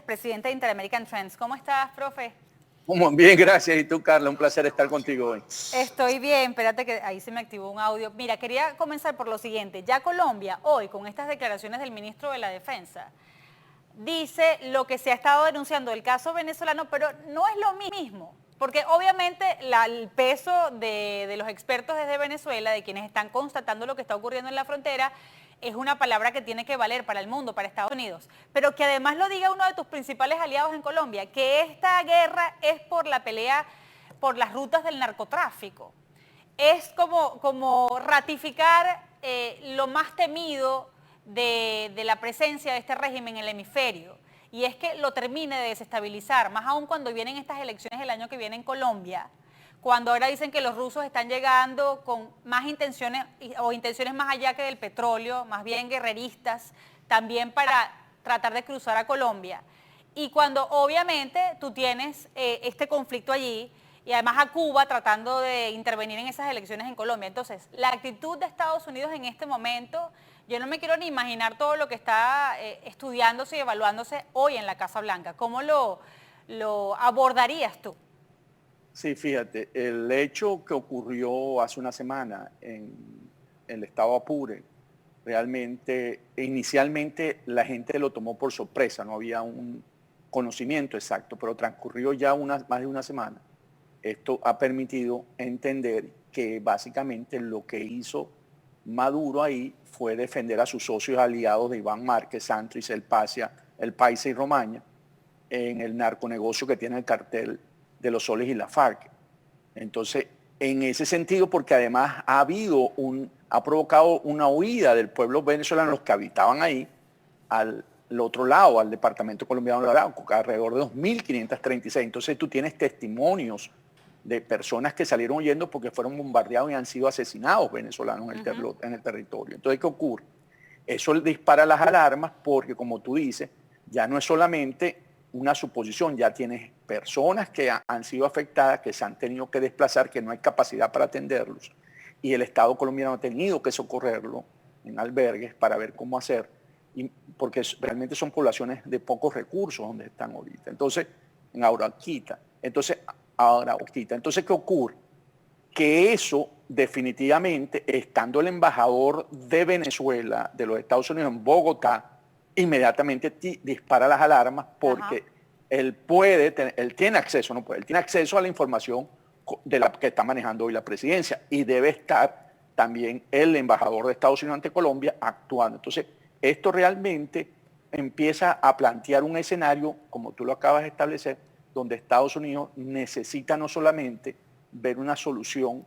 presidente de Interamerican Trends. ¿Cómo estás, profe? Muy bien, gracias. Y tú, Carla, un placer estar contigo hoy. Estoy bien, espérate que ahí se me activó un audio. Mira, quería comenzar por lo siguiente. Ya Colombia, hoy, con estas declaraciones del ministro de la Defensa, dice lo que se ha estado denunciando del caso venezolano, pero no es lo mismo. Porque obviamente el peso de los expertos desde Venezuela, de quienes están constatando lo que está ocurriendo en la frontera, es una palabra que tiene que valer para el mundo, para Estados Unidos. Pero que además lo diga uno de tus principales aliados en Colombia, que esta guerra es por la pelea por las rutas del narcotráfico. Es como ratificar lo más temido de la presencia de este régimen en el hemisferio. Y es que lo termine de desestabilizar, más aún cuando vienen estas elecciones el año que viene en Colombia, cuando ahora dicen que los rusos están llegando con más intenciones o intenciones más allá que del petróleo, más bien guerreristas, también para tratar de cruzar a Colombia. Y cuando obviamente tú tienes este conflicto allí, y además a Cuba tratando de intervenir en esas elecciones en Colombia. Entonces, la actitud de Estados Unidos en este momento, yo no me quiero ni imaginar todo lo que está estudiándose y evaluándose hoy en la Casa Blanca. ¿Cómo lo abordarías tú? Sí, fíjate, el hecho que ocurrió hace una semana en el estado Apure, realmente, inicialmente la gente lo tomó por sorpresa, no había un conocimiento exacto, pero transcurrió ya más de una semana. Esto ha permitido entender que básicamente lo que hizo Maduro ahí fue defender a sus socios aliados de Iván Márquez, Santrich, el Paisa y Romaña en el narconegocio que tiene el cartel de los Soles y la FARC. Entonces, en ese sentido, porque además ha provocado una huida del pueblo venezolano, los que habitaban ahí, al otro lado, al departamento colombiano de Arauco, alrededor de 2.536. Entonces tú tienes testimonios de personas que salieron huyendo porque fueron bombardeados y han sido asesinados venezolanos en el territorio. Entonces, ¿qué ocurre? Eso dispara las alarmas porque, como tú dices, ya no es solamente una suposición, ya tienes personas que han sido afectadas, que se han tenido que desplazar, que no hay capacidad para atenderlos, y el Estado colombiano ha tenido que socorrerlo en albergues para ver cómo hacer, porque realmente son poblaciones de pocos recursos donde están ahorita. Entonces, en Arauquita. Entonces, ¿qué ocurre? Que eso definitivamente, estando el embajador de Venezuela, de los Estados Unidos en Bogotá, inmediatamente dispara las alarmas porque él tiene acceso, no puede, él tiene acceso a la información de la que está manejando hoy la presidencia y debe estar también el embajador de Estados Unidos ante Colombia actuando. Entonces, esto realmente empieza a plantear un escenario, como tú lo acabas de establecer, donde Estados Unidos necesita no solamente ver una solución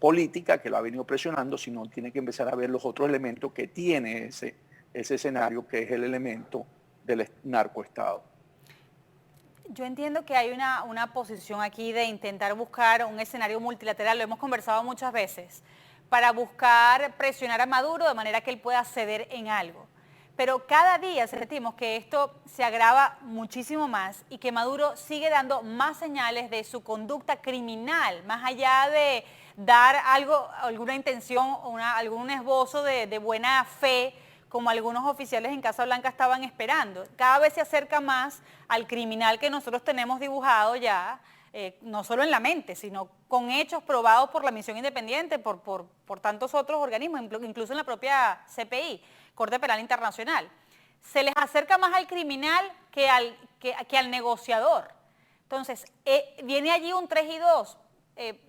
política que lo ha venido presionando, sino tiene que empezar a ver los otros elementos que tiene ese escenario, que es el elemento del narcoestado. Yo entiendo que hay una posición aquí de intentar buscar un escenario multilateral, lo hemos conversado muchas veces, para buscar presionar a Maduro de manera que él pueda ceder en algo. Pero cada día sentimos que esto se agrava muchísimo más y que Maduro sigue dando más señales de su conducta criminal, más allá de dar alguna intención, algún esbozo de buena fe, como algunos oficiales en Casa Blanca estaban esperando. Cada vez se acerca más al criminal que nosotros tenemos dibujado ya, no solo en la mente, sino con hechos probados por la Misión Independiente, por tantos otros organismos, incluso en la propia CPI, Corte Penal Internacional. Se les acerca más al criminal que al negociador. Entonces, viene allí un 3 y 2.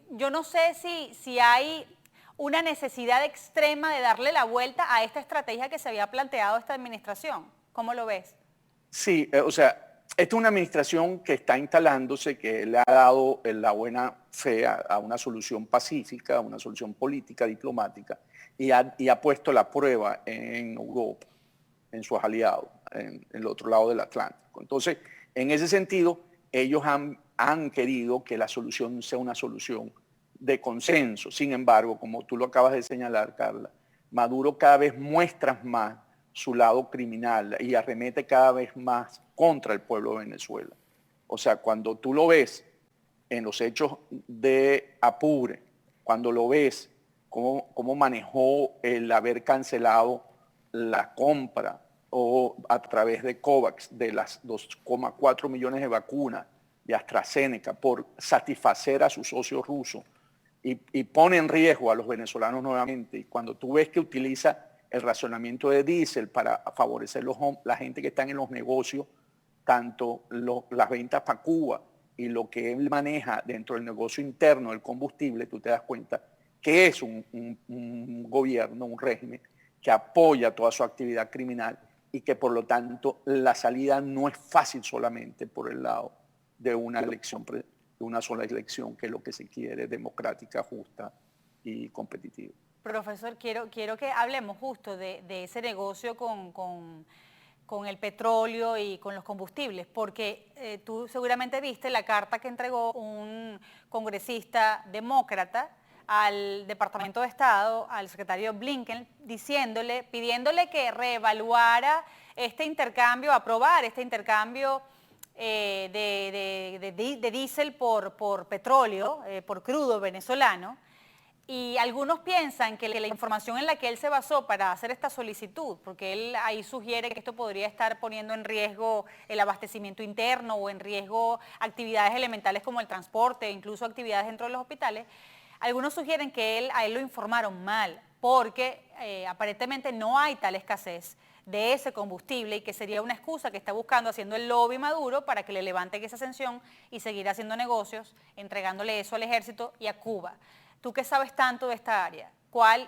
Yo no sé si hay una necesidad extrema de darle la vuelta a esta estrategia que se había planteado esta administración. ¿Cómo lo ves? Sí, o sea, esta es una administración que está instalándose, que le ha dado la buena fe a una solución pacífica, a una solución política, diplomática, y ha puesto la prueba en Europa, en sus aliados, en el otro lado del Atlántico. Entonces, en ese sentido, ellos han querido que la solución sea una solución de consenso. Sin embargo, como tú lo acabas de señalar, Carla, Maduro cada vez muestra más su lado criminal y arremete cada vez más contra el pueblo de Venezuela. O sea, cuando tú lo ves en los hechos de Apure, cuando lo ves cómo manejó el haber cancelado la compra o a través de COVAX, de las 2,4 millones de vacunas de AstraZeneca, por satisfacer a su socio ruso, y pone en riesgo a los venezolanos nuevamente. Y cuando tú ves que utiliza el racionamiento de diésel para favorecer la gente que está en los negocios, tanto las ventas para Cuba y lo que él maneja dentro del negocio interno del combustible, tú te das cuenta que es un gobierno, un régimen que apoya toda su actividad criminal y que por lo tanto la salida no es fácil solamente por el lado de una elección, de una sola elección, que es lo que se quiere, democrática, justa y competitiva. Profesor, quiero que hablemos justo de ese negocio con el petróleo y con los combustibles, porque tú seguramente viste la carta que entregó un congresista demócrata al Departamento de Estado, al secretario Blinken, pidiéndole que reevaluara este intercambio, aprobar este intercambio de diésel por petróleo, por crudo venezolano. Y algunos piensan que la información en la que él se basó para hacer esta solicitud, porque él ahí sugiere que esto podría estar poniendo en riesgo el abastecimiento interno o en riesgo actividades elementales como el transporte, incluso actividades dentro de los hospitales, algunos sugieren que a él lo informaron mal, porque aparentemente no hay tal escasez de ese combustible y que sería una excusa que está buscando haciendo el lobby Maduro para que le levanten esa sanción y seguir haciendo negocios, entregándole eso al ejército y a Cuba. Tú que sabes tanto de esta área,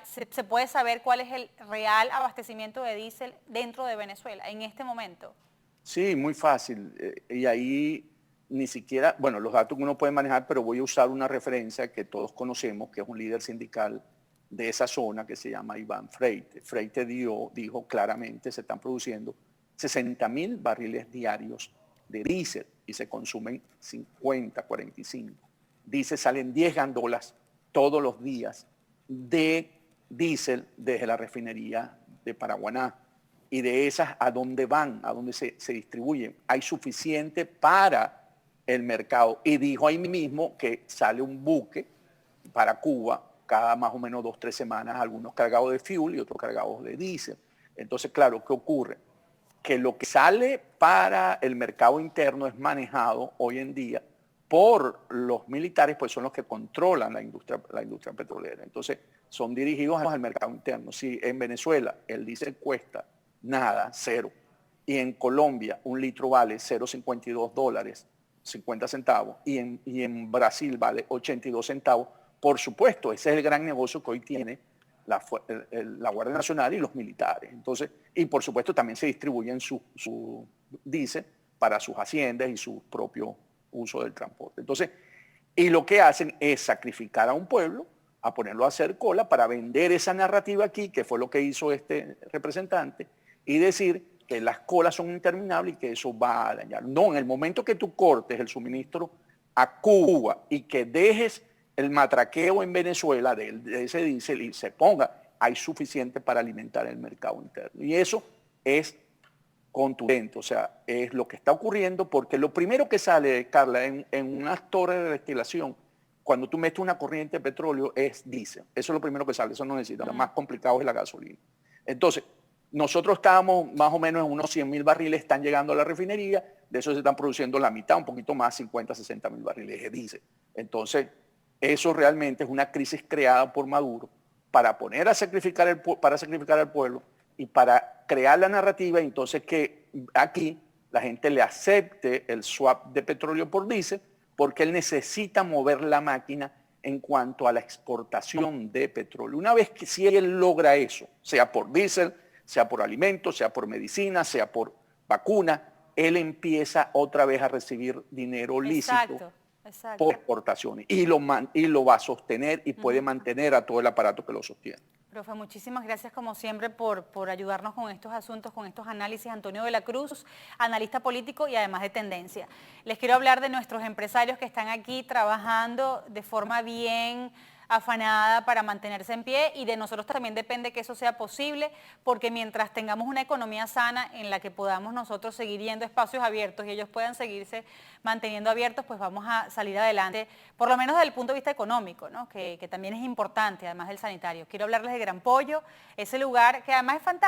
¿se puede saber cuál es el real abastecimiento de diésel dentro de Venezuela en este momento? Sí, muy fácil. Y ahí ni siquiera, bueno, los datos que uno puede manejar, pero voy a usar una referencia que todos conocemos, que es un líder sindical de esa zona, que se llama Iván Freite. Freite dijo claramente, se están produciendo 60.000 barriles diarios de diésel y se consumen 50, 45. Dice, salen 10 gandolas todos los días de diésel desde la refinería de Paraguaná. Y de esas, ¿a dónde van? ¿A dónde se distribuyen? Hay suficiente para el mercado. Y dijo ahí mismo que sale un buque para Cuba cada más o menos 2 o 3 semanas, algunos cargados de fuel y otros cargados de diésel. Entonces, claro, ¿qué ocurre? Que lo que sale para el mercado interno es manejado hoy en día por los militares, pues son los que controlan la industria petrolera. Entonces, son dirigidos al mercado interno. Si en Venezuela el diésel cuesta nada, cero, y en Colombia un litro vale 0,52 dólares, 50 centavos, y en Brasil vale 82 centavos, por supuesto, ese es el gran negocio que hoy tiene la Guardia Nacional y los militares. Entonces, y por supuesto también se distribuyen su diésel para sus haciendas y su propio uso del transporte. Entonces, y lo que hacen es sacrificar a un pueblo, a ponerlo a hacer cola para vender esa narrativa aquí, que fue lo que hizo este representante, y decir que las colas son interminables y que eso va a dañar. No, en el momento que tú cortes el suministro a Cuba y que dejes el matraqueo en Venezuela de ese diésel y se ponga, hay suficiente para alimentar el mercado interno. Y eso es contundente, o sea, es lo que está ocurriendo, porque lo primero que sale, Carla, en unas torres de destilación, cuando tú metes una corriente de petróleo, es diésel. Eso es lo primero que sale, eso no necesita. Lo más complicado es la gasolina. Entonces, nosotros estábamos más o menos en unos 100.000 barriles, están llegando a la refinería, de eso se están produciendo la mitad, un poquito más, 50, 60.000 barriles de diésel. Entonces, eso realmente es una crisis creada por Maduro para sacrificar al pueblo y para crear la narrativa, entonces que aquí la gente le acepte el swap de petróleo por diésel, porque él necesita mover la máquina en cuanto a la exportación de petróleo. Una vez que si él logra eso, sea por diésel, sea por alimentos, sea por medicina, sea por vacuna, él empieza otra vez a recibir dinero lícito por exportaciones y lo va a sostener y puede mantener a todo el aparato que lo sostiene. Profe, muchísimas gracias como siempre por ayudarnos con estos asuntos, con estos análisis. Antonio de la Cruz, analista político y además de tendencia. Les quiero hablar de nuestros empresarios que están aquí trabajando de forma bien afanada para mantenerse en pie, y de nosotros también depende que eso sea posible, porque mientras tengamos una economía sana en la que podamos nosotros seguir yendo a espacios abiertos y ellos puedan seguirse manteniendo abiertos, pues vamos a salir adelante, por lo menos desde el punto de vista económico, ¿no? que también es importante, además del sanitario. Quiero hablarles de Gran Pollo, ese lugar que además es fantástico.